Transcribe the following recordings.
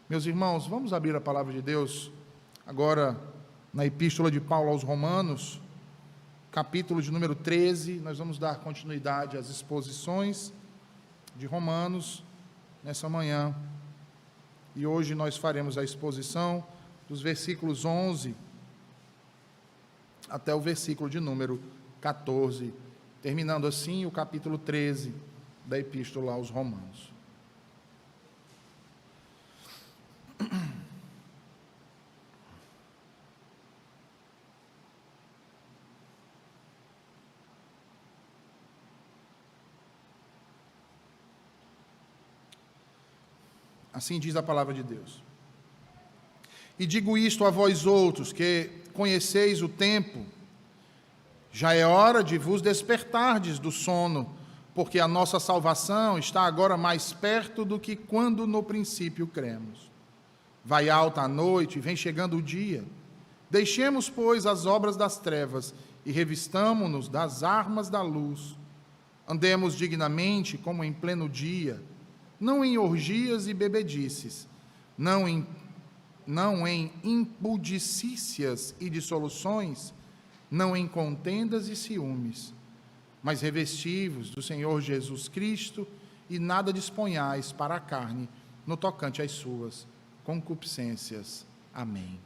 Meus irmãos, vamos abrir a palavra de Deus agora na Epístola de Paulo aos Romanos, capítulo de número 13. Nós vamos dar continuidade às exposições de Romanos nessa manhã. E hoje nós faremos a exposição dos versículos 11 até o versículo de número 14, terminando assim o capítulo 13 da Epístola aos Romanos. Assim diz a palavra de Deus. E digo isto a vós outros, que conheceis o tempo, já é hora de vos despertardes do sono, porque a nossa salvação está agora mais perto do que quando no princípio cremos. Vai alta a noite, vem chegando o dia. Deixemos, pois, as obras das trevas e revistamo-nos das armas da luz. Andemos dignamente como em pleno dia, não em orgias e bebedices, não em impudicícias e dissoluções, não em contendas e ciúmes, mas revesti-vos do Senhor Jesus Cristo e nada disponhais para a carne no tocante às suas concupiscências. Amém.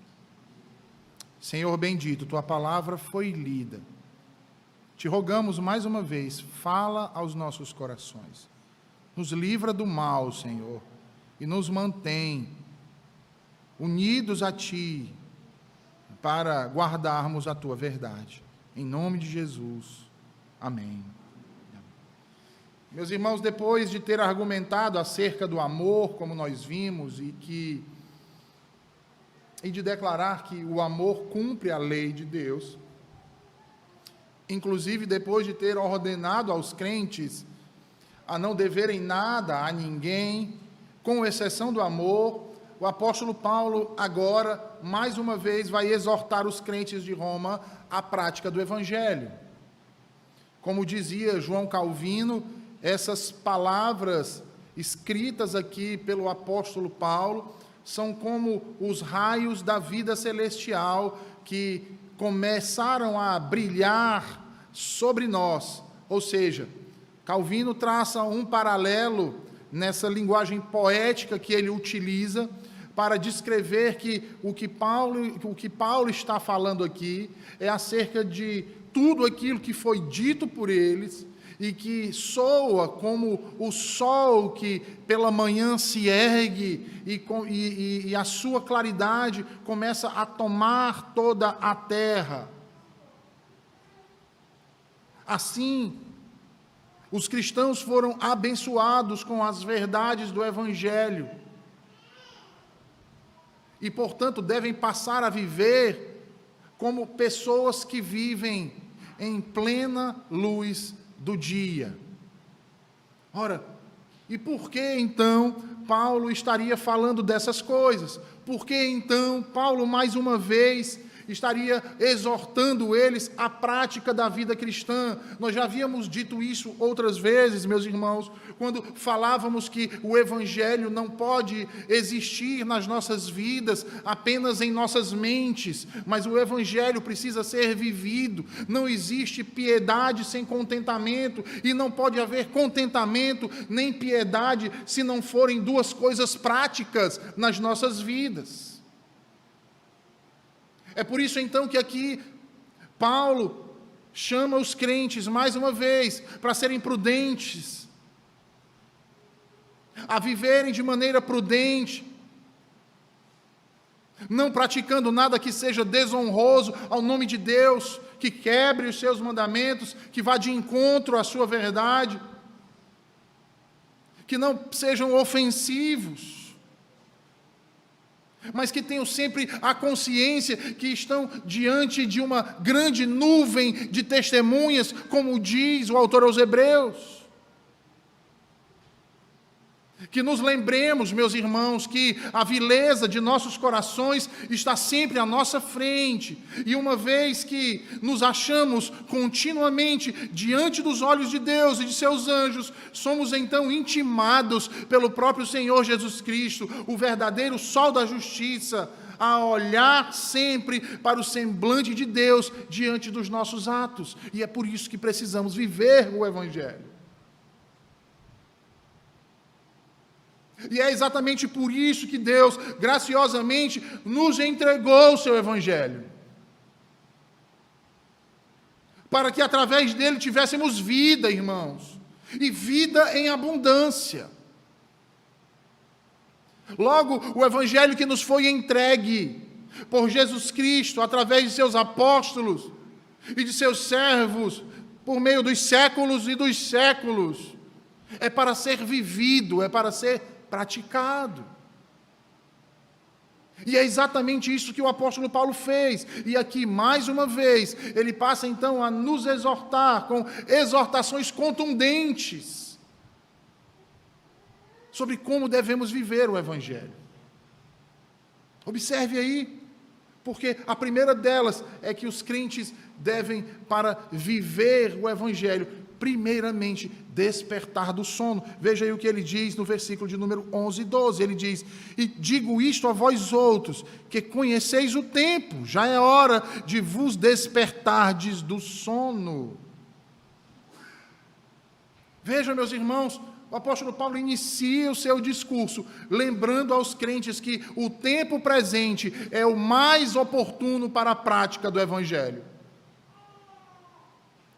Senhor bendito, tua palavra foi lida. Te rogamos mais uma vez, fala aos nossos corações. Nos livra do mal, Senhor, e nos mantém unidos a Ti, para guardarmos a Tua verdade. Em nome de Jesus. Amém. Meus irmãos, depois de ter argumentado acerca do amor, como nós vimos, e de declarar que o amor cumpre a lei de Deus, inclusive depois de ter ordenado aos crentes a não deverem nada a ninguém, com exceção do amor, o apóstolo Paulo agora, mais uma vez, vai exortar os crentes de Roma à prática do Evangelho. Como dizia João Calvino, essas palavras escritas aqui pelo apóstolo Paulo são como os raios da vida celestial que começaram a brilhar sobre nós, ou seja, Calvino traça um paralelo nessa linguagem poética que ele utiliza para descrever que o que Paulo está falando aqui é acerca de tudo aquilo que foi dito por eles e que soa como o sol que pela manhã se ergue e a sua claridade começa a tomar toda a terra. Assim, os cristãos foram abençoados com as verdades do Evangelho e, portanto, devem passar a viver como pessoas que vivem em plena luz do dia. Ora, e por que então Paulo estaria falando dessas coisas? Por que então Paulo, mais uma vez, estaria exortando eles à prática da vida cristã? Nós já havíamos dito isso outras vezes, meus irmãos, quando falávamos que o Evangelho não pode existir nas nossas vidas apenas em nossas mentes, mas o Evangelho precisa ser vivido. Não existe piedade sem contentamento, e não pode haver contentamento nem piedade se não forem duas coisas práticas nas nossas vidas. É por isso então que aqui Paulo chama os crentes mais uma vez para serem prudentes, a viverem de maneira prudente, não praticando nada que seja desonroso ao nome de Deus, que quebre os seus mandamentos, que vá de encontro à sua verdade, que não sejam ofensivos, mas que tenham sempre a consciência que estão diante de uma grande nuvem de testemunhas, como diz o autor aos Hebreus, Que nos lembremos, meus irmãos, que a vileza de nossos corações está sempre à nossa frente. E uma vez que nos achamos continuamente diante dos olhos de Deus e de seus anjos, somos então intimados pelo próprio Senhor Jesus Cristo, o verdadeiro sol da justiça, a olhar sempre para o semblante de Deus diante dos nossos atos. E é por isso que precisamos viver o Evangelho. E é exatamente por isso que Deus, graciosamente, nos entregou o seu Evangelho. Para que através dele tivéssemos vida, irmãos. E vida em abundância. Logo, o Evangelho que nos foi entregue por Jesus Cristo, através de seus apóstolos e de seus servos, por meio dos séculos e dos séculos, é para ser vivido, é para ser praticado. E é exatamente isso que o apóstolo Paulo fez. E aqui, mais uma vez, ele passa então a nos exortar com exortações contundentes sobre como devemos viver o Evangelho. Observe aí, porque a primeira delas é que os crentes devem, para viver o Evangelho, primeiramente, despertar do sono. Veja aí o que ele diz no versículo de número 11 e 12. Ele diz: e digo isto a vós outros, que conheceis o tempo, já é hora de vos despertardes do sono. Veja, meus irmãos, o apóstolo Paulo inicia o seu discurso lembrando aos crentes que o tempo presente é o mais oportuno para a prática do Evangelho.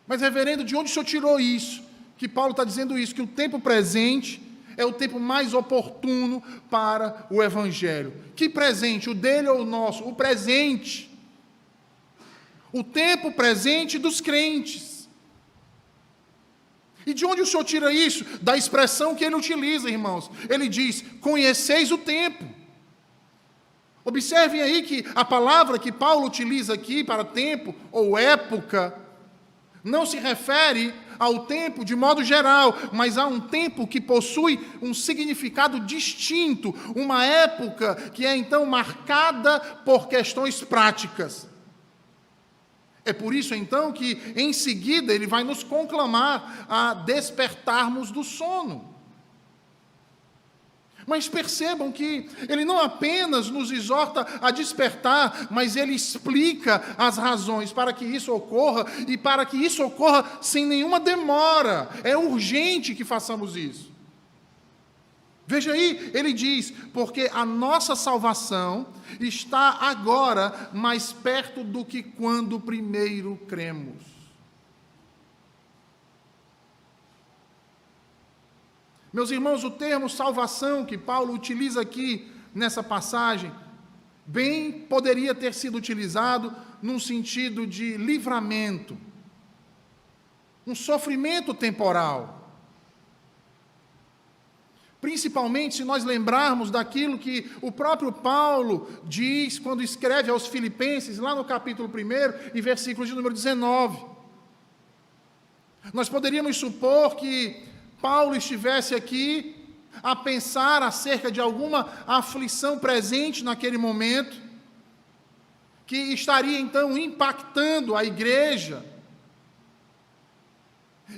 Mas, reverendo, de onde o senhor tirou isso? Que Paulo está dizendo isso, que o tempo presente é o tempo mais oportuno para o Evangelho. Que presente? O dele ou o nosso? O presente. O tempo presente dos crentes. E de onde o senhor tira isso? Da expressão que ele utiliza, irmãos. Ele diz: conheceis o tempo. Observem aí que a palavra que Paulo utiliza aqui para tempo ou época não se refere ao tempo de modo geral, mas a um tempo que possui um significado distinto, uma época que é então marcada por questões práticas. É por isso então que em seguida ele vai nos conclamar a despertarmos do sono. Mas percebam que ele não apenas nos exorta a despertar, mas ele explica as razões para que isso ocorra, e para que isso ocorra sem nenhuma demora. É urgente que façamos isso. Veja aí, ele diz: porque a nossa salvação está agora mais perto do que quando primeiro cremos. Meus irmãos, o termo salvação que Paulo utiliza aqui nessa passagem, bem poderia ter sido utilizado num sentido de livramento, um sofrimento temporal. Principalmente se nós lembrarmos daquilo que o próprio Paulo diz quando escreve aos Filipenses, lá no capítulo 1 e versículo de número 19. Nós poderíamos supor que Paulo estivesse aqui a pensar acerca de alguma aflição presente naquele momento, que estaria então impactando a igreja,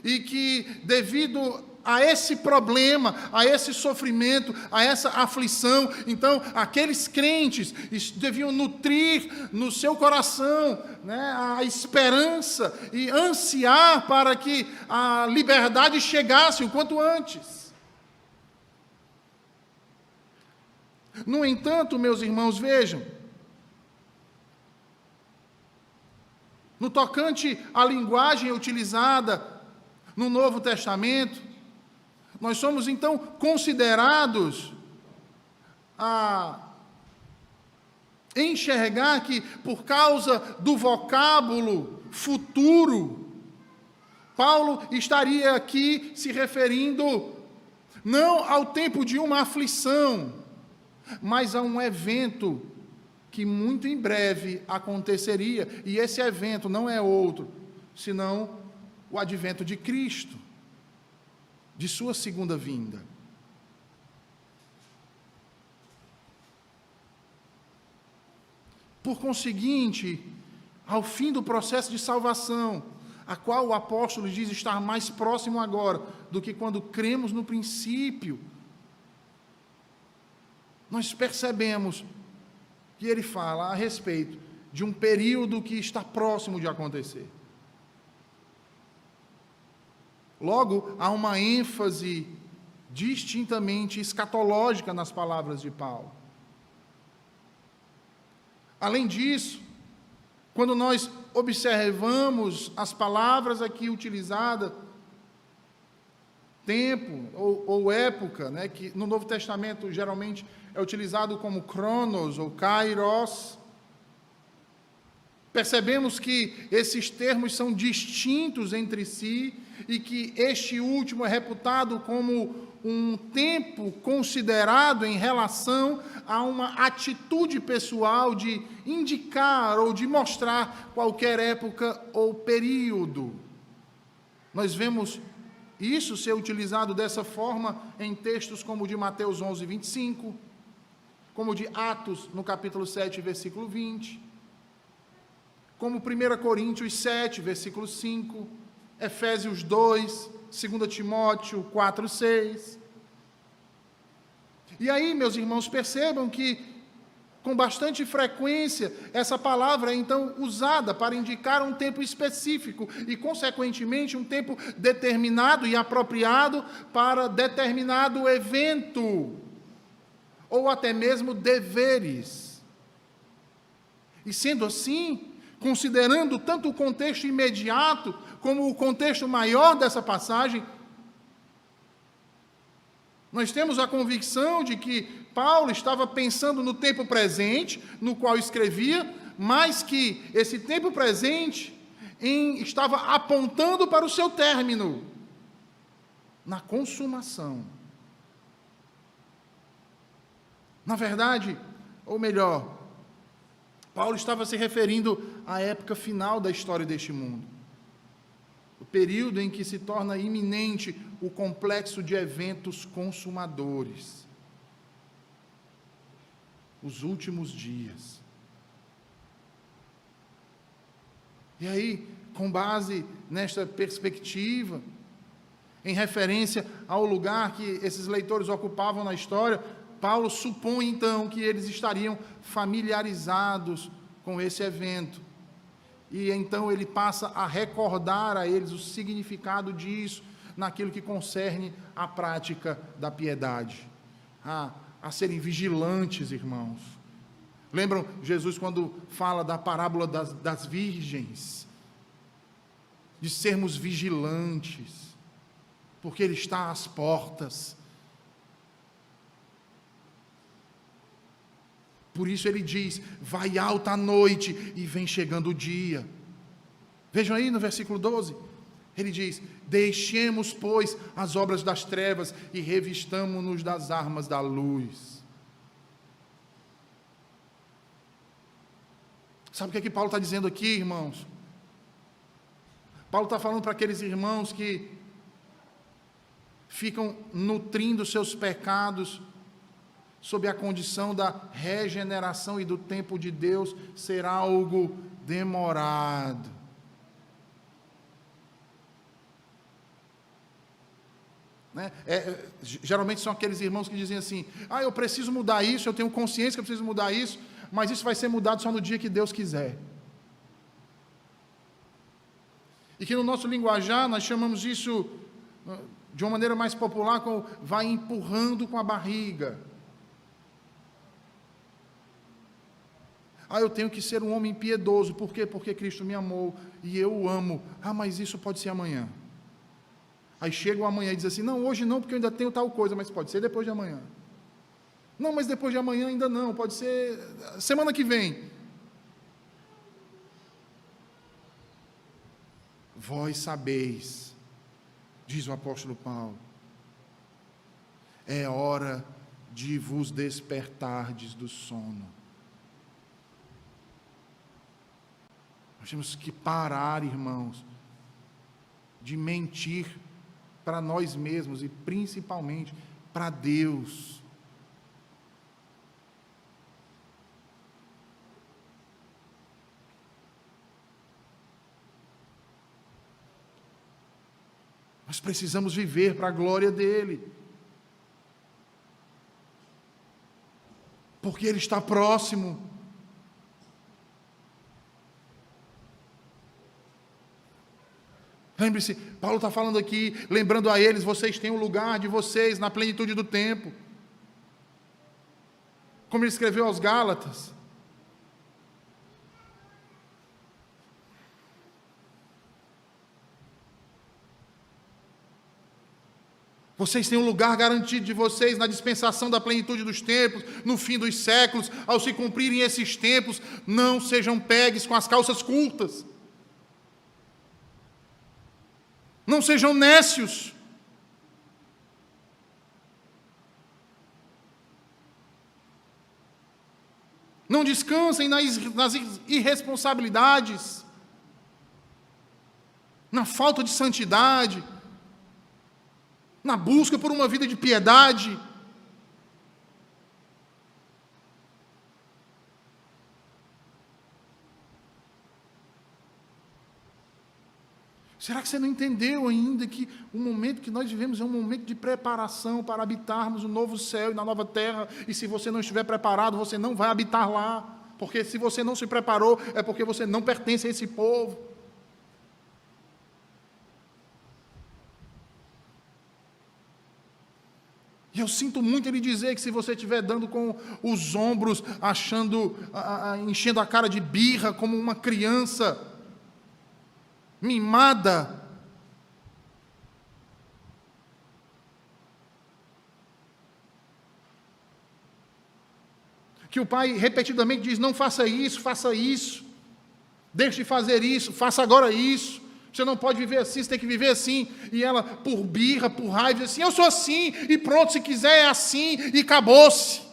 e que devido a esse problema, a esse sofrimento, a essa aflição, então aqueles crentes deviam nutrir no seu coração, né, a esperança e ansiar para que a liberdade chegasse o quanto antes. No entanto, meus irmãos, vejam, no tocante à linguagem utilizada no Novo Testamento, nós somos então considerados a enxergar que, por causa do vocábulo futuro, Paulo estaria aqui se referindo não ao tempo de uma aflição, mas a um evento que muito em breve aconteceria, e esse evento não é outro, senão o advento de Cristo, de sua segunda vinda. Por conseguinte, ao fim do processo de salvação, a qual o apóstolo diz estar mais próximo agora do que quando cremos no princípio, nós percebemos que ele fala a respeito de um período que está próximo de acontecer. Logo, há uma ênfase distintamente escatológica nas palavras de Paulo. Além disso, quando nós observamos as palavras aqui utilizadas, tempo ou época, né, que no Novo Testamento geralmente é utilizado como cronos ou kairos, percebemos que esses termos são distintos entre si e que este último é reputado como um tempo considerado em relação a uma atitude pessoal de indicar ou de mostrar qualquer época ou período. Nós vemos isso ser utilizado dessa forma em textos como o de Mateus 11, 25, como o de Atos, no capítulo 7, versículo 20, como 1 Coríntios 7, versículo 5, Efésios 2, 2 Timóteo 4, 6. E aí, meus irmãos, percebam que, com bastante frequência, essa palavra é então usada para indicar um tempo específico e, consequentemente, um tempo determinado e apropriado para determinado evento, ou até mesmo deveres. E sendo assim, considerando tanto o contexto imediato como o contexto maior dessa passagem, nós temos a convicção de que Paulo estava pensando no tempo presente, no qual escrevia, mas que esse tempo presente estava apontando para o seu término, na consumação. Na verdade, ou melhor, Paulo estava se referindo à época final da história deste mundo. O período em que se torna iminente o complexo de eventos consumadores. Os últimos dias. E aí, com base nesta perspectiva, em referência ao lugar que esses leitores ocupavam na história, Paulo supõe então que eles estariam familiarizados com esse evento. E então ele passa a recordar a eles o significado disso, naquilo que concerne à prática da piedade, a serem vigilantes, irmãos. Lembram Jesus quando fala da parábola das virgens, de sermos vigilantes, porque Ele está às portas. Por isso ele diz, vai alta a noite e vem chegando o dia. Vejam aí no versículo 12, ele diz, deixemos, pois, as obras das trevas e revistamo-nos das armas da luz. Sabe o que é que Paulo está dizendo aqui, irmãos? Paulo está falando para aqueles irmãos que ficam nutrindo seus pecados sob a condição da regeneração e do tempo de Deus ser algo demorado. Né? Geralmente são aqueles irmãos que dizem assim, eu preciso mudar isso, eu tenho consciência que eu preciso mudar isso, mas isso vai ser mudado só no dia que Deus quiser. E que no nosso linguajar nós chamamos isso, de uma maneira mais popular, como vai empurrando com a barriga. Eu tenho que ser um homem piedoso. Por quê? Porque Cristo me amou e eu o amo. Mas isso pode ser amanhã. Aí chega o amanhã e diz assim, não, hoje não, porque eu ainda tenho tal coisa, mas pode ser depois de amanhã. Não, mas depois de amanhã ainda não, pode ser semana que vem. Vós sabeis, diz o apóstolo Paulo, é hora de vos despertardes do sono. Nós temos que parar, irmãos, de mentir para nós mesmos e principalmente para Deus. Nós precisamos viver para a glória dele. Porque ele está próximo. Lembre-se, Paulo está falando aqui, lembrando a eles, vocês têm um lugar de vocês na plenitude do tempo. Como ele escreveu aos Gálatas. Vocês têm um lugar garantido de vocês na dispensação da plenitude dos tempos, no fim dos séculos. Ao se cumprirem esses tempos, não sejam pegues com as calças curtas. Não sejam nécios. Não descansem nas irresponsabilidades, na falta de santidade, na busca por uma vida de piedade. Será que você não entendeu ainda que o momento que nós vivemos é um momento de preparação para habitarmos o novo céu e na nova terra? E se você não estiver preparado, você não vai habitar lá. Porque se você não se preparou, é porque você não pertence a esse povo. E eu sinto muito ele dizer que se você estiver dando com os ombros, enchendo a cara de birra como uma criança mimada, que o pai repetidamente diz, não faça isso, deixe de fazer isso, faça agora isso, você não pode viver assim, você tem que viver assim, e ela, por birra, por raiva, diz assim, eu sou assim, e pronto, se quiser é assim, e acabou-se.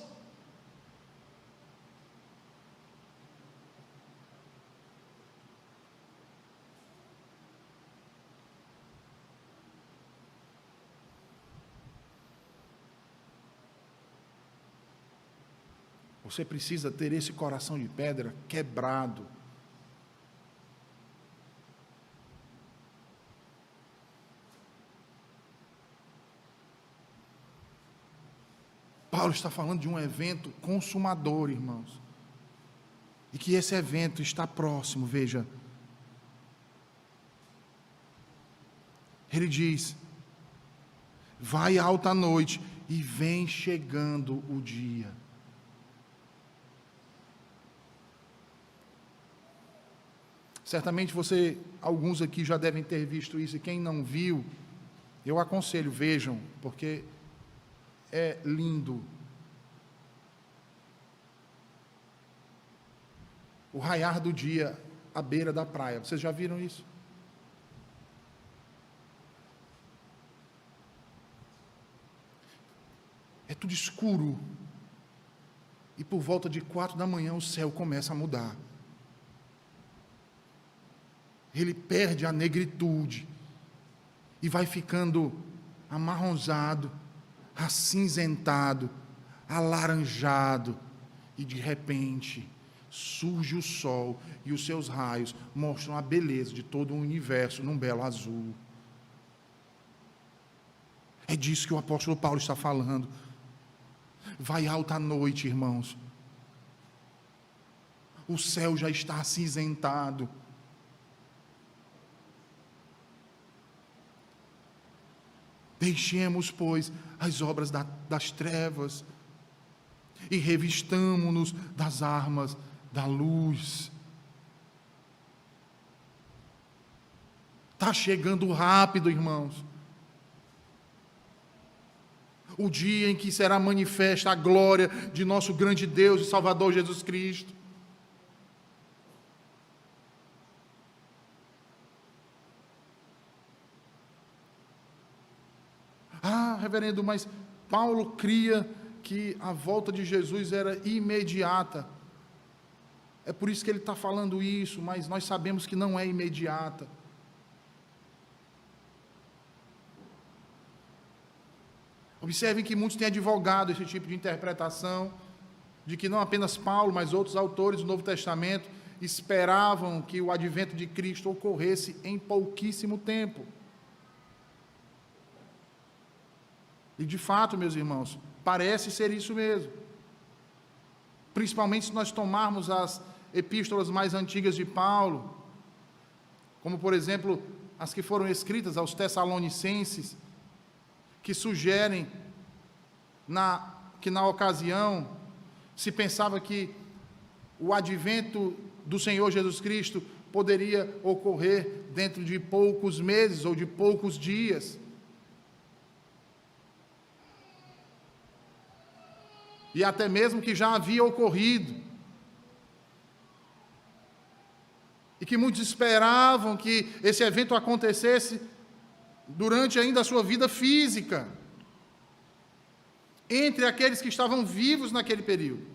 Você precisa ter esse coração de pedra quebrado. Paulo está falando de um evento consumador, irmãos. E que esse evento está próximo, veja. Ele diz, vai alta noite e vem chegando o dia. Certamente alguns aqui já devem ter visto isso, e quem não viu, eu aconselho, vejam, porque é lindo. O raiar do dia à beira da praia. Vocês já viram isso? É tudo escuro. E por volta de 4 da manhã o céu começa a mudar. Ele perde a negritude e vai ficando amarronzado, acinzentado, alaranjado, e de repente surge o sol e os seus raios mostram a beleza de todo o universo num belo azul. É disso que o apóstolo Paulo está falando. Vai alta a noite, irmãos. O céu já está acinzentado. Deixemos, pois, as obras das trevas e revistamo-nos das armas da luz. Está chegando rápido, irmãos. O dia em que será manifesta a glória de nosso grande Deus e Salvador Jesus Cristo. Reverendo, mas Paulo cria que a volta de Jesus era imediata. É por isso que ele está falando isso, mas nós sabemos que não é imediata. Observem que muitos têm advogado esse tipo de interpretação, de que não apenas Paulo, mas outros autores do Novo Testamento esperavam que o advento de Cristo ocorresse em pouquíssimo tempo. E de fato, meus irmãos, parece ser isso mesmo. Principalmente se nós tomarmos as epístolas mais antigas de Paulo, como por exemplo, as que foram escritas aos Tessalonicenses, que sugerem que na ocasião se pensava que o advento do Senhor Jesus Cristo poderia ocorrer dentro de poucos meses ou de poucos dias. E até mesmo que já havia ocorrido. E que muitos esperavam que esse evento acontecesse durante ainda a sua vida física, entre aqueles que estavam vivos naquele período.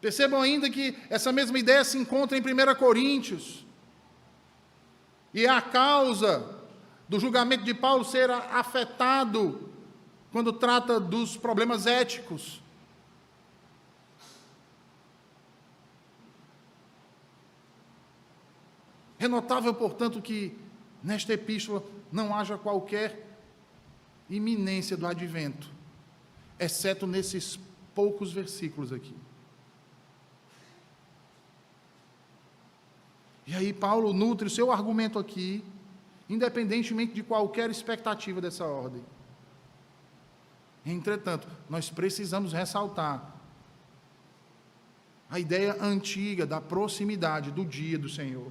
Percebam ainda que essa mesma ideia se encontra em 1 Coríntios, e é a causa do julgamento de Paulo ser afetado quando trata dos problemas éticos. É notável, portanto, que nesta epístola não haja qualquer iminência do advento, exceto nesses poucos versículos aqui. E aí Paulo nutre o seu argumento aqui, independentemente de qualquer expectativa dessa ordem. Entretanto, nós precisamos ressaltar a ideia antiga da proximidade do dia do Senhor,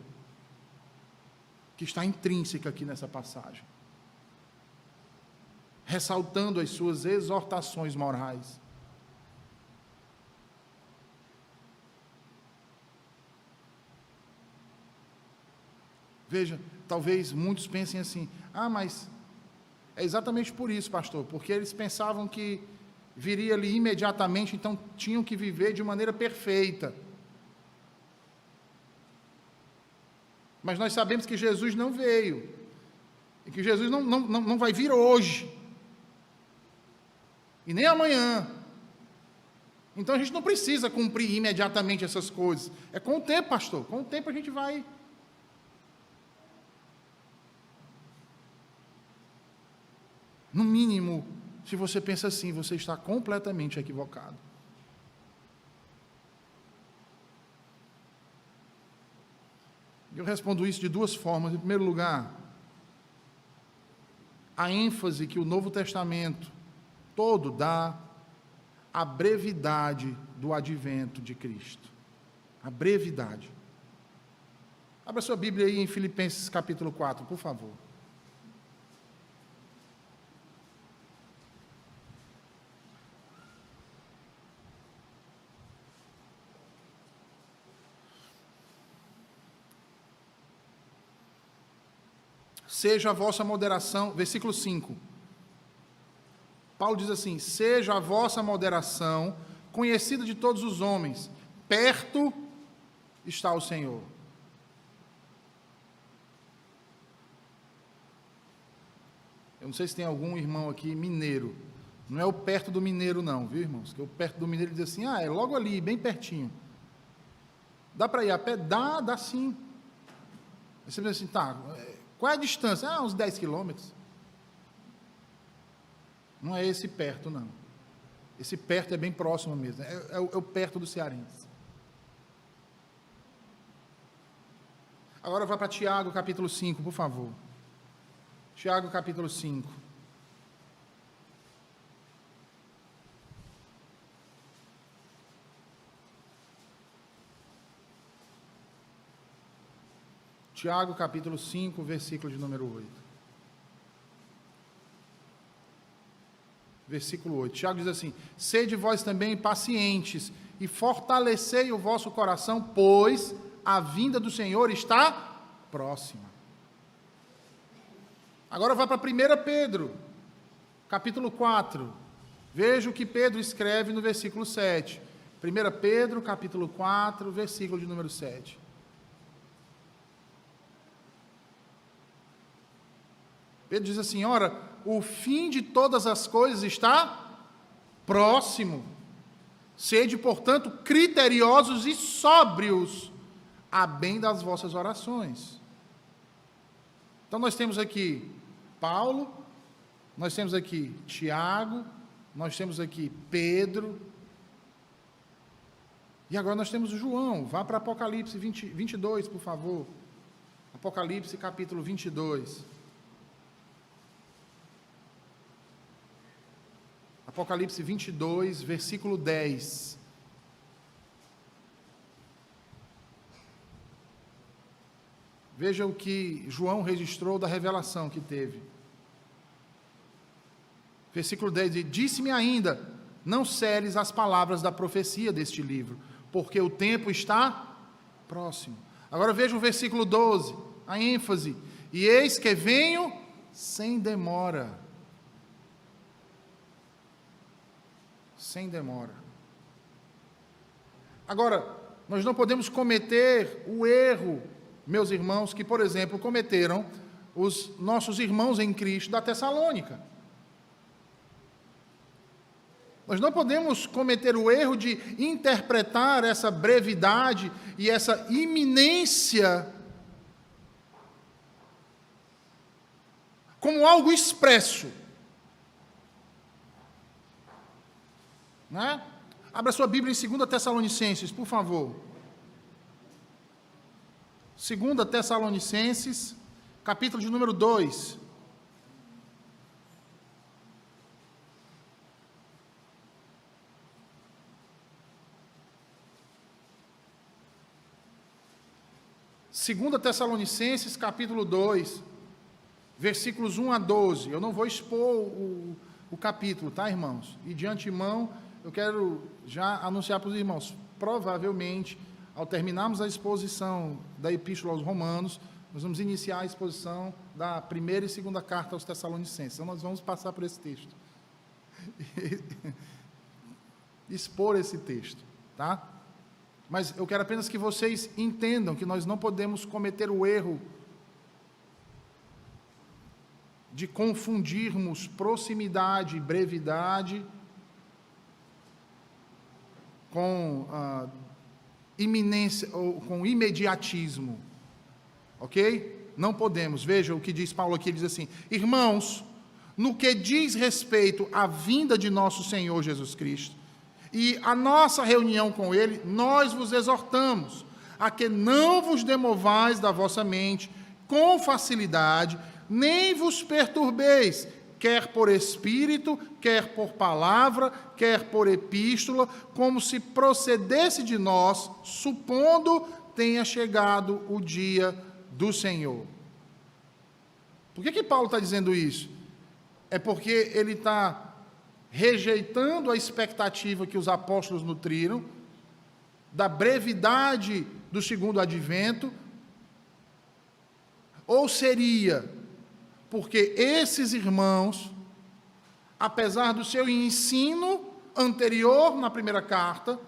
que está intrínseca aqui nessa passagem, ressaltando as suas exortações morais. Veja, talvez muitos pensem assim: mas é exatamente por isso, pastor, porque eles pensavam que viria ali imediatamente, então tinham que viver de maneira perfeita. Mas nós sabemos que Jesus não veio, e que Jesus não vai vir hoje, e nem amanhã. Então a gente não precisa cumprir imediatamente essas coisas. É com o tempo, pastor, com o tempo a gente vai. No mínimo, se você pensa assim, você está completamente equivocado. Eu respondo isso de duas formas. Em primeiro lugar, a ênfase que o Novo Testamento todo dá à brevidade do advento de Cristo. A brevidade. Abra sua Bíblia aí em Filipenses capítulo 4, por favor. Seja a vossa moderação, versículo 5. Paulo diz assim: seja a vossa moderação conhecida de todos os homens, perto está o Senhor. Eu não sei se tem algum irmão aqui mineiro. Não é o perto do mineiro não, viu, irmãos? Porque o perto do mineiro diz assim: é logo ali, bem pertinho. Dá para ir a pé? Dá sim. Aí você diz assim: tá, qual é a distância? Uns 10 quilômetros. Não é esse perto, não. Esse perto é bem próximo mesmo. É o perto do cearense. Agora vá para Tiago, capítulo 5, por favor. Tiago, capítulo 5. Tiago, capítulo 5, versículo de número 8. Versículo 8. Tiago diz assim: sede vós também pacientes e fortalecei o vosso coração, pois a vinda do Senhor está próxima. Agora vá para 1 Pedro, capítulo 4. Veja o que Pedro escreve no versículo 7. 1 Pedro, capítulo 4, versículo de número 7. Pedro diz assim: ora, o fim de todas as coisas está próximo. Sede, portanto, criteriosos e sóbrios, a bem das vossas orações. Então nós temos aqui, Paulo, nós temos aqui Tiago, nós temos aqui Pedro, e agora nós temos o João. Vá para Apocalipse 22, por favor. Apocalipse capítulo 22. Apocalipse 22, versículo 10. Veja o que João registrou da revelação que teve. Versículo 10 diz: disse-me ainda, não celes as palavras da profecia deste livro, porque o tempo está próximo. Agora veja o versículo 12, a ênfase: e eis que venho sem demora. Sem demora. Agora, nós não podemos cometer o erro, meus irmãos, que, por exemplo, cometeram os nossos irmãos em Cristo da Tessalônica. Nós não podemos cometer o erro de interpretar essa brevidade e essa iminência como algo expresso. Né? Abra sua Bíblia em 2 Tessalonicenses, por favor. 2 Tessalonicenses, capítulo de número 2. Segunda Tessalonicenses, capítulo 2, versículos 1 a 12. Eu não vou expor o capítulo, tá, irmãos? E de antemão, eu quero já anunciar para os irmãos, provavelmente, ao terminarmos a exposição da Epístola aos Romanos, nós vamos iniciar a exposição da primeira e segunda carta aos Tessalonicenses. Então, nós vamos passar por esse texto. Expor esse texto, tá? Mas eu quero apenas que vocês entendam que nós não podemos cometer o erro de confundirmos proximidade e brevidade com iminência ou com imediatismo, ok? Não podemos. Veja o que diz Paulo aqui, ele diz assim: irmãos, no que diz respeito à vinda de nosso Senhor Jesus Cristo e a nossa reunião com Ele, nós vos exortamos a que não vos demovais da vossa mente com facilidade, nem vos perturbeis, quer por espírito, quer por palavra, quer por epístola, como se procedesse de nós, supondo tenha chegado o dia do Senhor. Por que Paulo está dizendo isso? É porque ele está rejeitando a expectativa que os apóstolos nutriram, da brevidade do segundo advento, ou seria porque esses irmãos, apesar do seu ensino anterior na primeira carta,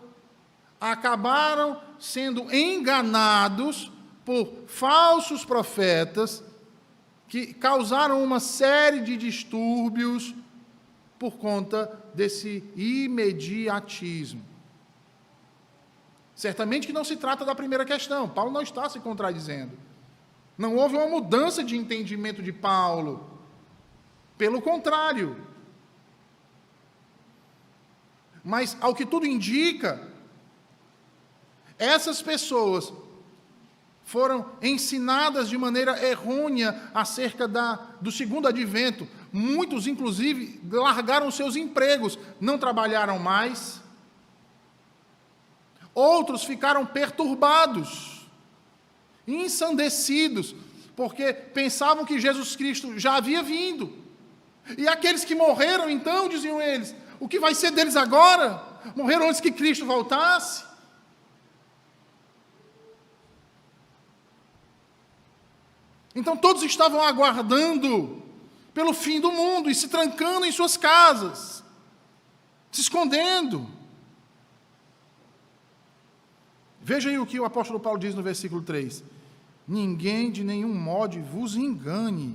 acabaram sendo enganados por falsos profetas que causaram uma série de distúrbios por conta desse imediatismo. Certamente que não se trata da primeira questão. Paulo não está se contradizendo. Não houve uma mudança de entendimento de Paulo. Pelo contrário. Mas, ao que tudo indica, essas pessoas foram ensinadas de maneira errônea acerca do segundo advento. Muitos, inclusive, largaram seus empregos, não trabalharam mais. Outros ficaram perturbados, ensandecidos, porque pensavam que Jesus Cristo já havia vindo. E aqueles que morreram, então, diziam eles, o que vai ser deles agora? Morreram antes que Cristo voltasse? Então todos estavam aguardando pelo fim do mundo e se trancando em suas casas, se escondendo. Veja aí o que o apóstolo Paulo diz no versículo 3. Ninguém de nenhum modo vos engane,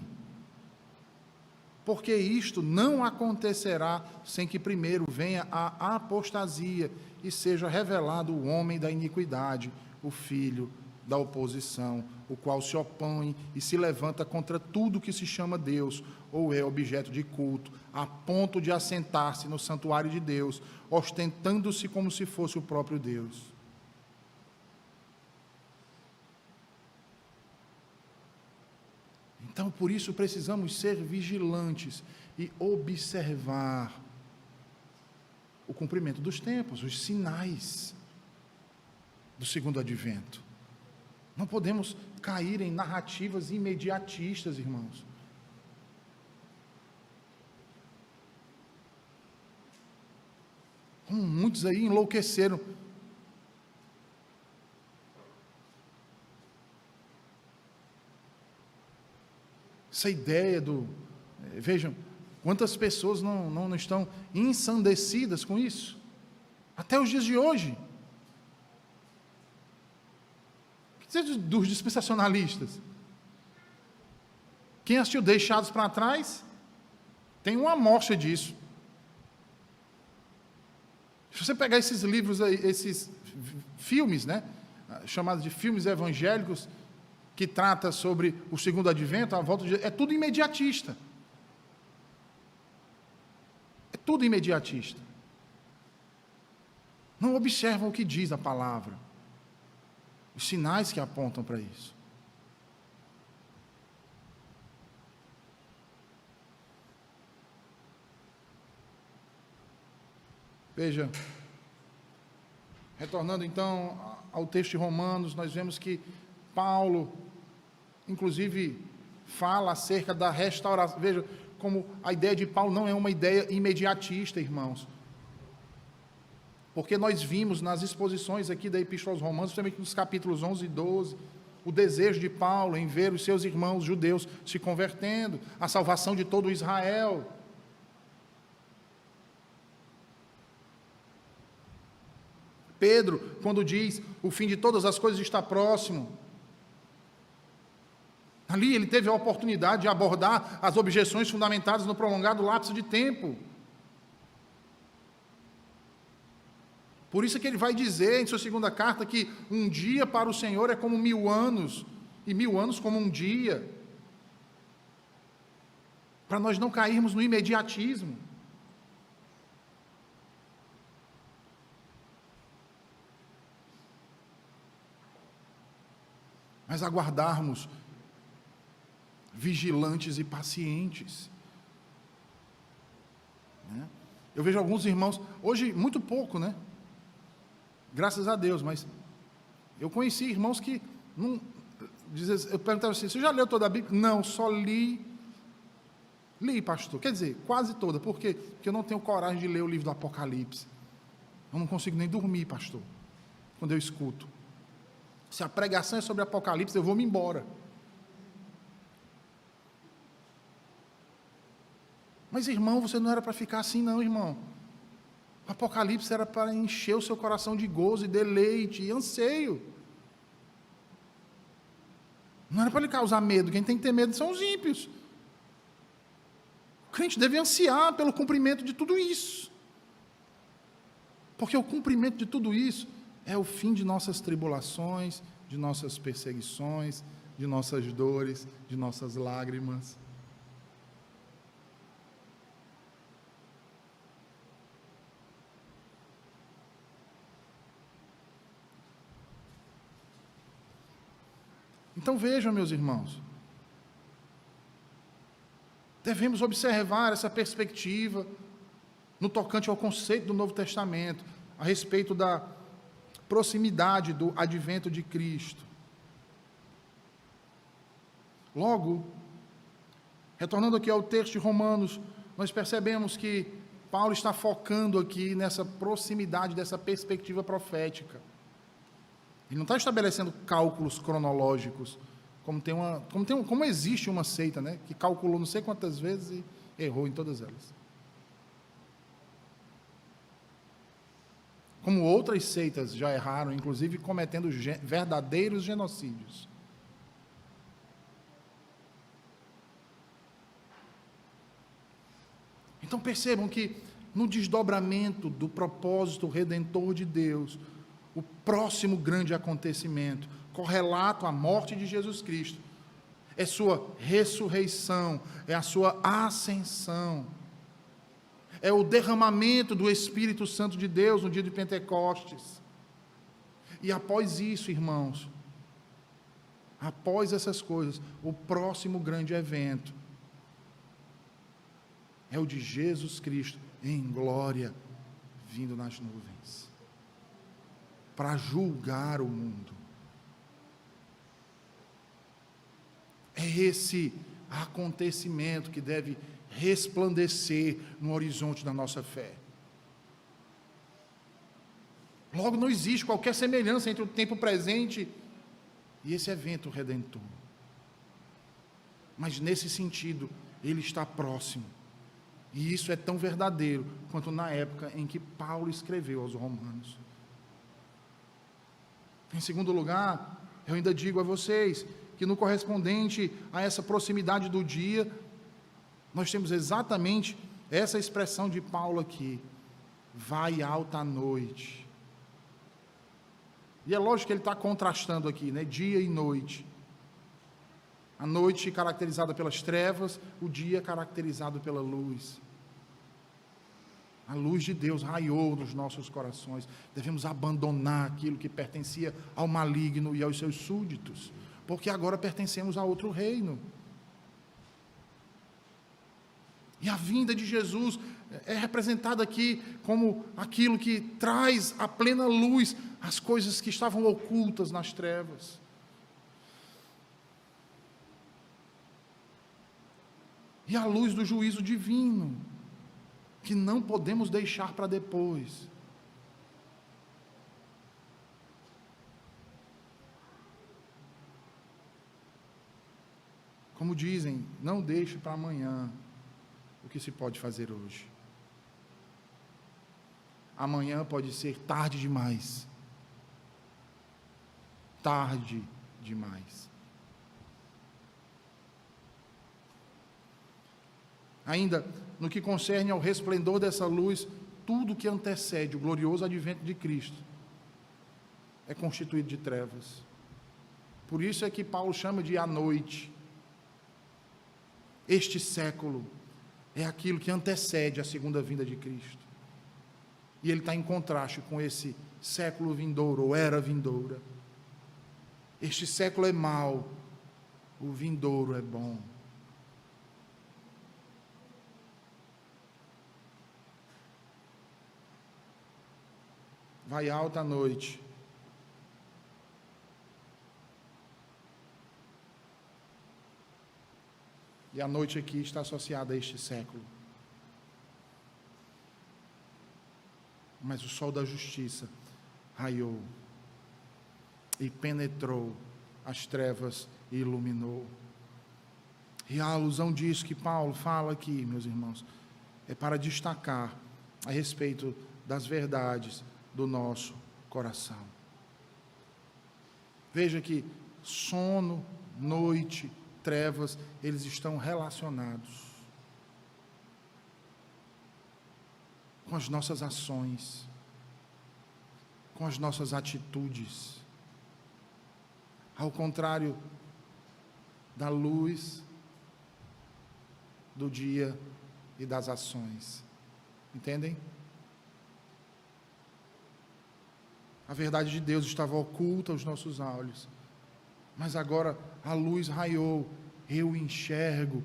porque isto não acontecerá sem que primeiro venha a apostasia e seja revelado o homem da iniquidade, o filho da oposição, o qual se opõe e se levanta contra tudo que se chama Deus ou é objeto de culto, a ponto de assentar-se no santuário de Deus, ostentando-se como se fosse o próprio Deus. Então, por isso, precisamos ser vigilantes e observar o cumprimento dos tempos, os sinais do segundo advento. Não podemos cair em narrativas imediatistas, irmãos. Como muitos aí enlouqueceram. Essa ideia do... Vejam, quantas pessoas não estão ensandecidas com isso? Até os dias de hoje. O que dizer dos dispensacionalistas? Quem assistiu Deixados para Trás, tem uma amostra disso. Se você pegar esses livros aí, esses filmes, né, chamados de filmes evangélicos, que trata sobre o segundo advento, a volta de... é tudo imediatista. É tudo imediatista. Não observam o que diz a palavra, os sinais que apontam para isso. Veja, retornando então ao texto de Romanos, nós vemos que Paulo, inclusive, fala acerca da restauração. Veja como a ideia de Paulo não é uma ideia imediatista, irmãos. Porque nós vimos nas exposições aqui da Epístola aos Romanos, também nos capítulos 11 e 12, o desejo de Paulo em ver os seus irmãos judeus se convertendo, a salvação de todo Israel. Pedro, quando diz, o fim de todas as coisas está próximo, ali ele teve a oportunidade de abordar as objeções fundamentadas no prolongado lapso de tempo. Por isso é que ele vai dizer em sua segunda carta que um dia para o Senhor é como 1000 anos, e 1000 anos como um dia. Para nós não cairmos no imediatismo. Mas aguardarmos vigilantes e pacientes. Eu vejo alguns irmãos, hoje muito pouco, né? Graças a Deus, mas eu conheci irmãos que não... Eu perguntava assim, você já leu toda a Bíblia? Não, só li, pastor. Quer dizer, quase toda. Por quê? Porque eu não tenho coragem de ler o livro do Apocalipse. Eu não consigo nem dormir, pastor, quando eu escuto. Se a pregação é sobre Apocalipse, eu vou me embora. Mas, irmão, você não era para ficar assim, não, irmão. O Apocalipse era para encher o seu coração de gozo e deleite e anseio. Não era para lhe causar medo. Quem tem que ter medo são os ímpios. O crente deve ansiar pelo cumprimento de tudo isso. Porque o cumprimento de tudo isso é o fim de nossas tribulações, de nossas perseguições, de nossas dores, de nossas lágrimas. Então vejam, meus irmãos, devemos observar essa perspectiva no tocante ao conceito do Novo Testamento, a respeito da proximidade do advento de Cristo. Logo, retornando aqui ao texto de Romanos, nós percebemos que Paulo está focando aqui nessa proximidade, dessa perspectiva profética. Ele não está estabelecendo cálculos cronológicos, como existe uma seita, né, que calculou não sei quantas vezes e errou em todas elas. Como outras seitas já erraram, inclusive cometendo verdadeiros genocídios. Então percebam que no desdobramento do propósito redentor de Deus, o próximo grande acontecimento correlato à morte de Jesus Cristo é sua ressurreição, é a sua ascensão, é o derramamento do Espírito Santo de Deus no dia de Pentecostes. E após isso, irmãos, após essas coisas, o próximo grande evento é o de Jesus Cristo em glória, vindo nas nuvens, para julgar o mundo. É esse acontecimento que deve resplandecer no horizonte da nossa fé. Logo, não existe qualquer semelhança entre o tempo presente e esse evento redentor. Mas nesse sentido, ele está próximo. E isso é tão verdadeiro quanto na época em que Paulo escreveu aos Romanos. Em segundo lugar, eu ainda digo a vocês que no correspondente a essa proximidade do dia, nós temos exatamente essa expressão de Paulo aqui: vai alta a noite. E é lógico que ele está contrastando aqui, né? Dia e noite. A noite caracterizada pelas trevas, o dia caracterizado pela luz. A luz de Deus raiou nos nossos corações. Devemos abandonar aquilo que pertencia ao maligno e aos seus súditos, porque agora pertencemos a outro reino. E a vinda de Jesus é representada aqui como aquilo que traz à plena luz as coisas que estavam ocultas nas trevas. E a luz do juízo divino, que não podemos deixar para depois. Como dizem, não deixe para amanhã o que se pode fazer hoje. Amanhã pode ser tarde demais. Tarde demais. Ainda, no que concerne ao resplendor dessa luz, tudo que antecede o glorioso advento de Cristo é constituído de trevas. Por isso é que Paulo chama de a noite. Este século é aquilo que antecede a segunda vinda de Cristo. E ele está em contraste com esse século vindouro, ou era vindoura. Este século é mau, o vindouro é bom. Vai alta a noite. E a noite aqui está associada a este século. Mas o sol da justiça raiou e penetrou as trevas e iluminou. E a alusão disso que Paulo fala aqui, meus irmãos, é para destacar a respeito das verdades do nosso coração. Veja que sono, noite, trevas, eles estão relacionados com as nossas ações, com as nossas atitudes. Ao contrário da luz, do dia e das ações. Entendem? A verdade de Deus estava oculta aos nossos olhos, mas agora a luz raiou, eu enxergo,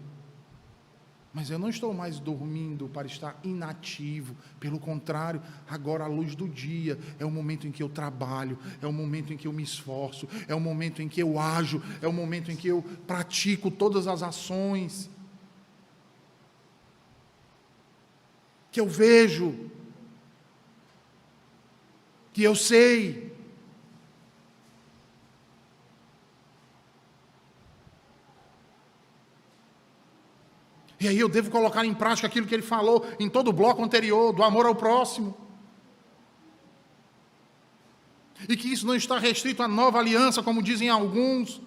mas eu não estou mais dormindo para estar inativo, pelo contrário, agora a luz do dia é o momento em que eu trabalho, é o momento em que eu me esforço, é o momento em que eu ajo, é o momento em que eu pratico todas as ações, que eu vejo, que eu sei. E aí eu devo colocar em prática aquilo que ele falou em todo o bloco anterior, do amor ao próximo. E que isso não está restrito à nova aliança, como dizem alguns.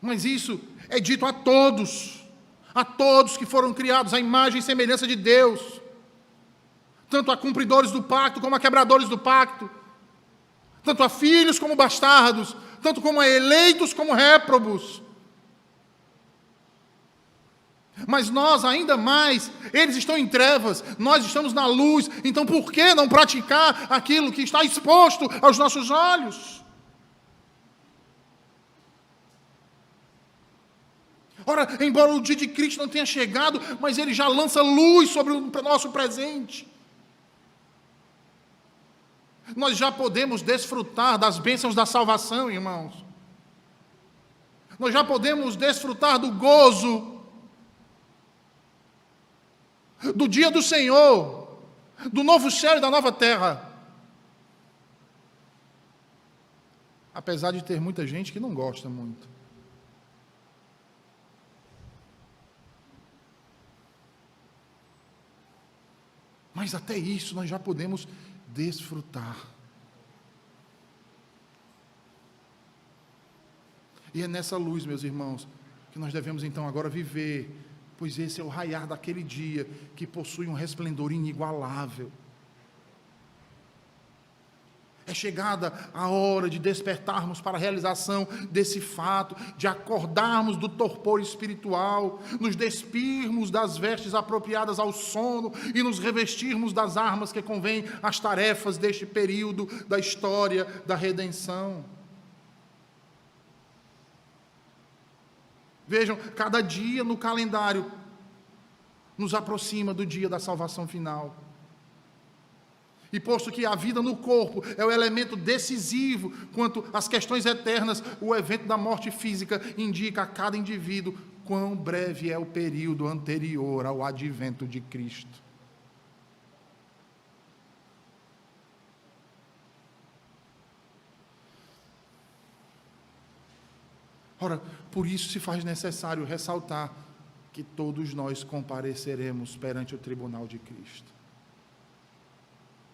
Mas isso é dito a todos que foram criados à imagem e semelhança de Deus, tanto a cumpridores do pacto como a quebradores do pacto. tanto a filhos como bastardos, tanto como a eleitos como réprobos. Mas nós, ainda mais, eles estão em trevas, nós estamos na luz, então por que não praticar aquilo que está exposto aos nossos olhos? Ora, embora o dia de Cristo não tenha chegado, mas ele já lança luz sobre o nosso presente. Nós já podemos desfrutar das bênçãos da salvação, irmãos. Nós já podemos desfrutar do gozo do dia do Senhor, do novo céu e da nova terra. Apesar de ter muita gente que não gosta muito. Mas até isso nós já podemos desfrutar. E é nessa luz, meus irmãos, que nós devemos então agora viver, pois esse é o raiar daquele dia que possui um resplendor inigualável. É chegada a hora de despertarmos para a realização desse fato, de acordarmos do torpor espiritual, nos despirmos das vestes apropriadas ao sono e nos revestirmos das armas que convêm às tarefas deste período da história da redenção. Vejam, cada dia no calendário nos aproxima do dia da salvação final. E posto que a vida no corpo é o elemento decisivo quanto às questões eternas, o evento da morte física indica a cada indivíduo quão breve é o período anterior ao advento de Cristo. Ora, por isso se faz necessário ressaltar que todos nós compareceremos perante o tribunal de Cristo.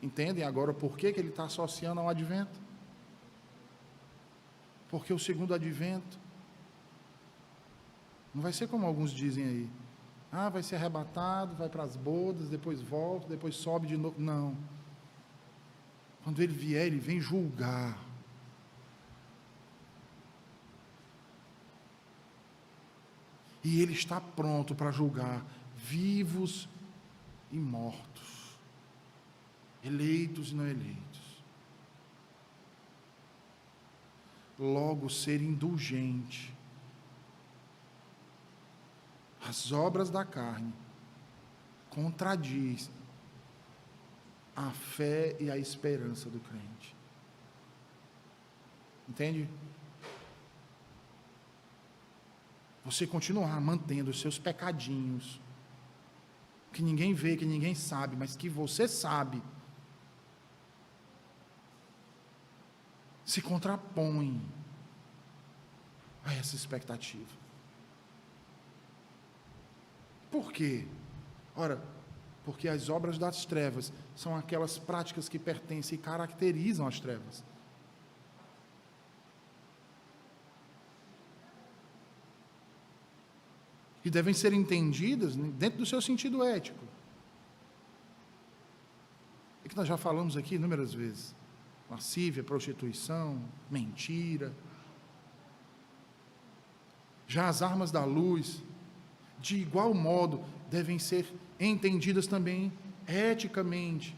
Entendem agora por que ele está associando ao advento? Porque o segundo advento não vai ser como alguns dizem aí. Vai ser arrebatado, vai para as bodas, depois volta, depois sobe de novo. Não. Quando ele vier, ele vem julgar. E ele está pronto para julgar vivos e mortos. Eleitos e não eleitos. Logo, ser indulgente às obras da carne contradiz a fé e a esperança do crente. Entende? Você continuar mantendo os seus pecadinhos, que ninguém vê, que ninguém sabe, mas que você sabe, se contrapõe a essa expectativa. Por quê? Ora, porque as obras das trevas são aquelas práticas que pertencem e caracterizam as trevas. E devem ser entendidas dentro do seu sentido ético. É que nós já falamos aqui inúmeras vezes. Lascívia, prostituição, mentira. Já as armas da luz, de igual modo, devem ser entendidas também eticamente,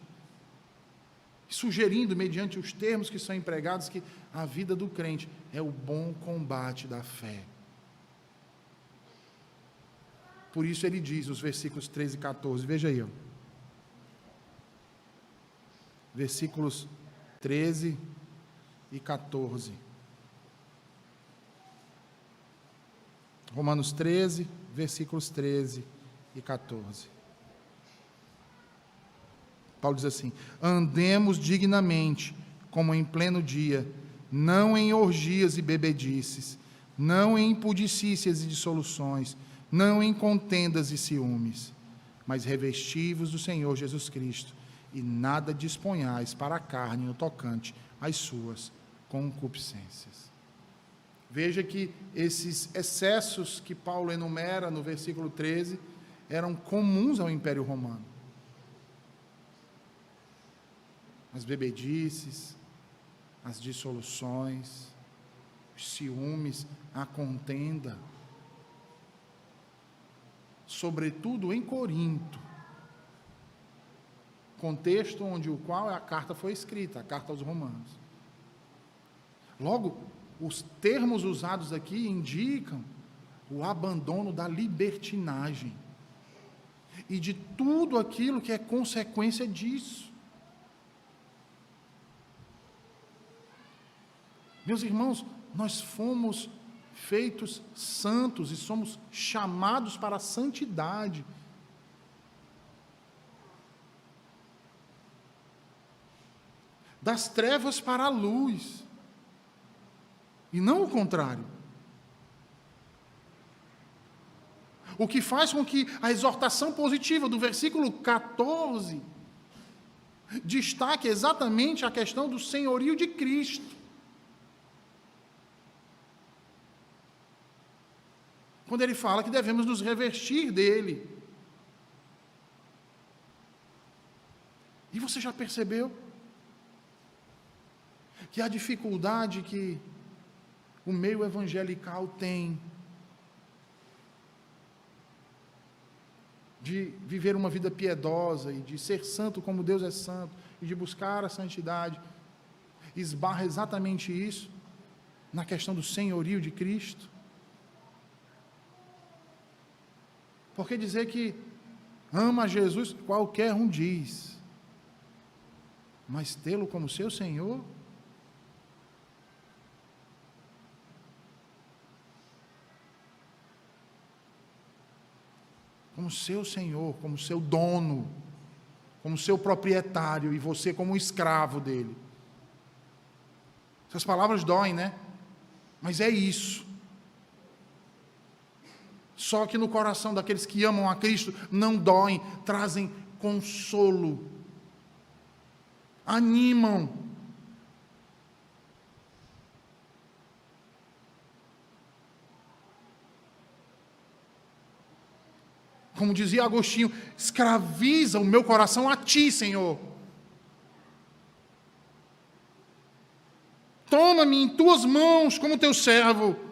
sugerindo, mediante os termos que são empregados, que a vida do crente é o bom combate da fé. Por isso ele diz, os versículos 13 e 14, veja aí, versículos 13 e 14. Romanos 13, versículos 13 e 14. Paulo diz assim: andemos dignamente, como em pleno dia, não em orgias e bebedices, não em impudicícias e dissoluções, não em contendas e ciúmes, mas revestivos do Senhor Jesus Cristo, e nada disponhais para a carne no tocante às suas concupiscências. Veja que esses excessos que Paulo enumera no versículo 13 eram comuns ao Império Romano. As bebedices, as dissoluções, os ciúmes, a contenda. Sobretudo em Corinto, contexto onde o qual a carta foi escrita, a carta aos Romanos. Logo, os termos usados aqui indicam o abandono da libertinagem e de tudo aquilo que é consequência disso. Meus irmãos, nós fomos feitos santos e somos chamados para a santidade. Das trevas para a luz. E não o contrário. O que faz com que a exortação positiva do versículo 14 destaque exatamente a questão do senhorio de Cristo. Quando ele fala que devemos nos revestir dele. E você já percebeu que a dificuldade que o meio evangelical tem de viver uma vida piedosa e de ser santo como Deus é santo e de buscar a santidade, esbarra exatamente isso na questão do senhorio de Cristo? Porque dizer que ama Jesus, qualquer um diz, mas tê-lo como seu Senhor? Como seu Senhor, como seu dono, como seu proprietário, e você como um escravo dele. Essas palavras doem, né? Mas é isso. Só que no coração daqueles que amam a Cristo não doem, trazem consolo, animam. Como dizia Agostinho, escraviza o meu coração a ti, Senhor. Toma-me em tuas mãos como teu servo,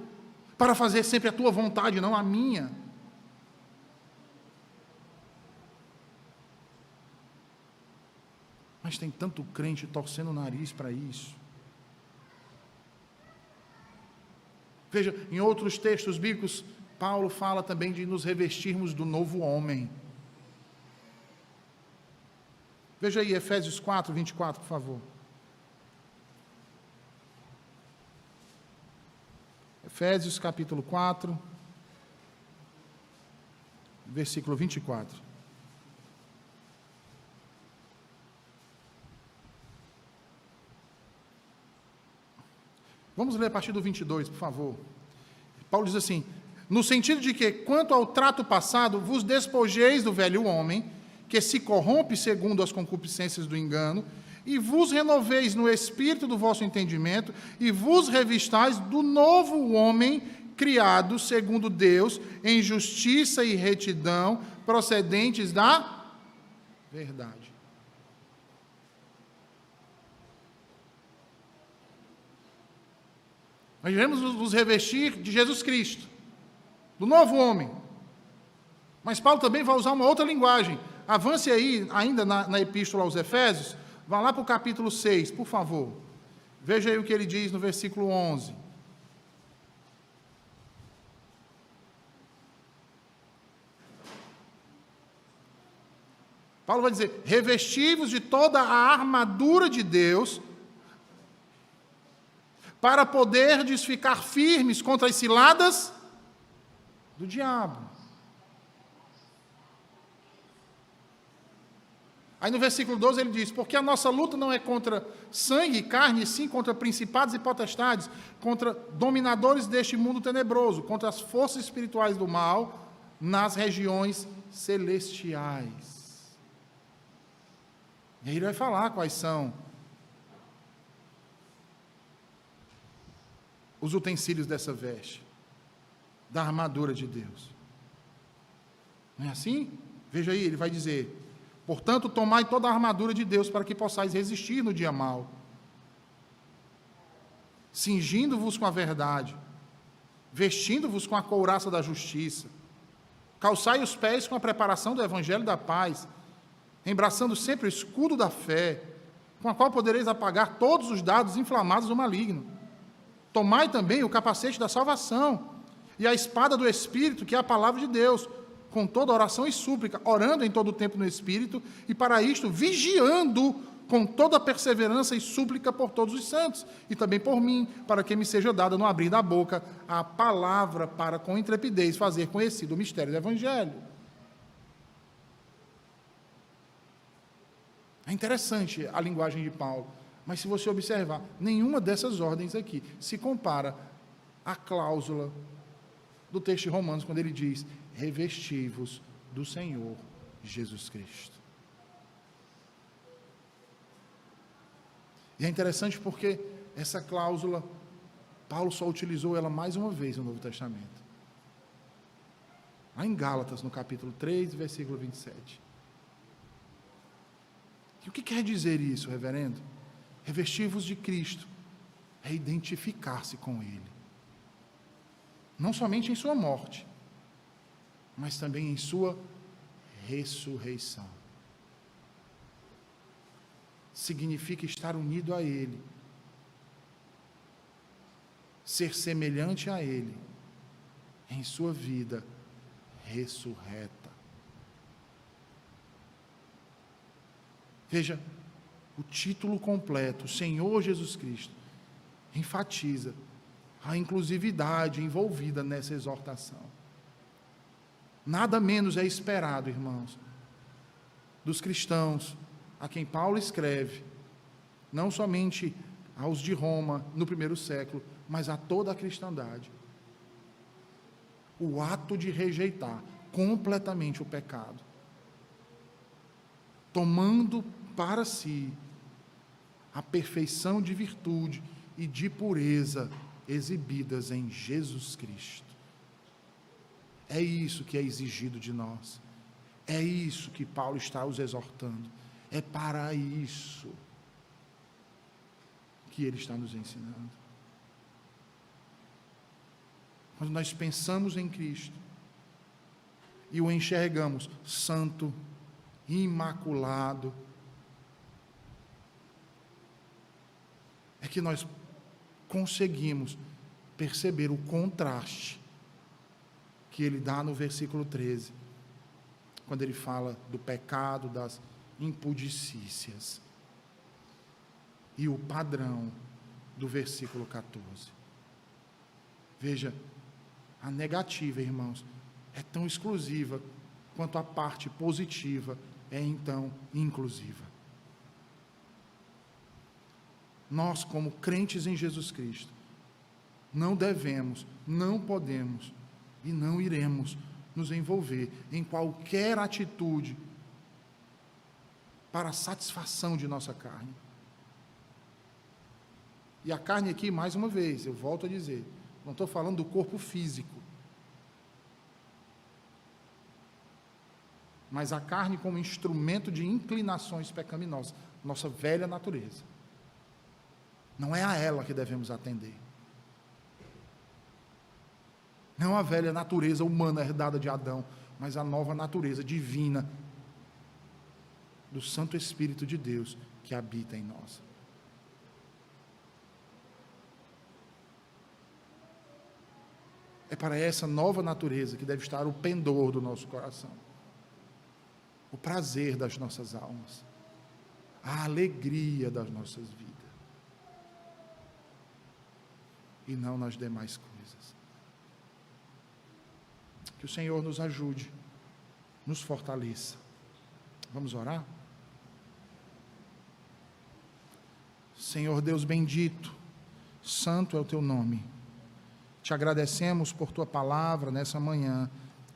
para fazer sempre a tua vontade, não a minha. Mas tem tanto crente torcendo o nariz para isso. Veja, em outros textos bíblicos, Paulo fala também de nos revestirmos do novo homem. Veja aí, Efésios 4, 24, por favor. Efésios capítulo 4, versículo 24. Vamos ler a partir do 22, por favor. Paulo diz assim: no sentido de que, quanto ao trato passado, vos despojeis do velho homem, que se corrompe segundo as concupiscências do engano, e vos renoveis no espírito do vosso entendimento, e vos revistais do novo homem, criado segundo Deus, em justiça e retidão, procedentes da verdade. Nós devemos nos revestir de Jesus Cristo, do novo homem. Mas Paulo também vai usar uma outra linguagem. Avance aí, ainda na epístola aos Efésios, vá lá para o capítulo 6, por favor. Veja aí o que ele diz no versículo 11. Paulo vai dizer: revesti-vos de toda a armadura de Deus, para poderdes ficar firmes contra as ciladas do diabo. Aí no versículo 12 ele diz: porque a nossa luta não é contra sangue e carne, e sim contra principados e potestades, contra dominadores deste mundo tenebroso, contra as forças espirituais do mal nas regiões celestiais. E aí ele vai falar quais são os utensílios dessa veste, da armadura de Deus. Não é assim? Veja aí, ele vai dizer: portanto, tomai toda a armadura de Deus para que possais resistir no dia mau. cingindo-vos com a verdade, vestindo-vos com a couraça da justiça, calçai os pés com a preparação do evangelho da paz, embraçando sempre o escudo da fé, com a qual podereis apagar todos os dardos inflamados do maligno. Tomai também o capacete da salvação e a espada do Espírito, que é a palavra de Deus, com toda oração e súplica, orando em todo o tempo no Espírito, e para isto vigiando com toda perseverança e súplica por todos os santos, e também por mim, para que me seja dada no abrir da boca a palavra para com intrepidez fazer conhecido o mistério do Evangelho. É interessante a linguagem de Paulo, mas se você observar, nenhuma dessas ordens aqui se compara à cláusula do texto de Romanos, quando ele diz: revesti-vos do Senhor Jesus Cristo. E é interessante porque essa cláusula, Paulo só utilizou ela mais uma vez no Novo Testamento. Lá em Gálatas, no capítulo 3, versículo 27. E o que quer dizer isso, reverendo? Revestir-vos de Cristo é identificar-se com Ele. Não somente em sua morte, mas também em sua ressurreição. Significa estar unido a Ele, ser semelhante a Ele, em sua vida ressurreta. Veja, o título completo, Senhor Jesus Cristo, enfatiza a inclusividade envolvida nessa exortação. Nada menos é esperado, irmãos, dos cristãos a quem Paulo escreve, não somente aos de Roma no primeiro século, mas a toda a cristandade. O ato de rejeitar completamente o pecado, tomando para si a perfeição de virtude e de pureza exibidas em Jesus Cristo. É isso que é exigido de nós. É isso que Paulo está os exortando. É para isso que ele está nos ensinando. Quando nós pensamos em Cristo e o enxergamos santo, imaculado, é que nós conseguimos perceber o contraste que ele dá no versículo 13, quando ele fala do pecado, das impudicícias, e o padrão do versículo 14. Veja, a negativa, irmãos, é tão exclusiva quanto a parte positiva é então inclusiva. Nós, como crentes em Jesus Cristo, não devemos, não podemos e não iremos nos envolver em qualquer atitude para a satisfação de nossa carne. E a carne aqui, mais uma vez, eu volto a dizer, não estou falando do corpo físico, mas a carne como instrumento de inclinações pecaminosas, nossa velha natureza. Não é a ela que devemos atender. Não a velha natureza humana herdada de Adão, mas a nova natureza divina do Santo Espírito de Deus que habita em nós. É para essa nova natureza que deve estar o pendor do nosso coração, o prazer das nossas almas, a alegria das nossas vidas, e não nas demais coisas. Que o Senhor nos ajude, nos fortaleça. Vamos orar? Senhor Deus bendito, santo é o teu nome. Te agradecemos por tua palavra nessa manhã,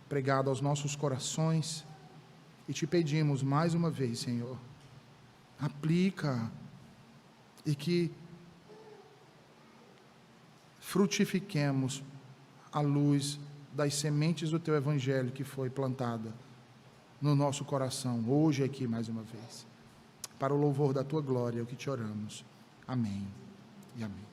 pregada aos nossos corações, e te pedimos mais uma vez, Senhor, aplica e que frutifiquemos à luz das sementes do teu evangelho que foi plantada no nosso coração, hoje aqui mais uma vez. Para o louvor da tua glória é o que te oramos. Amém e amém.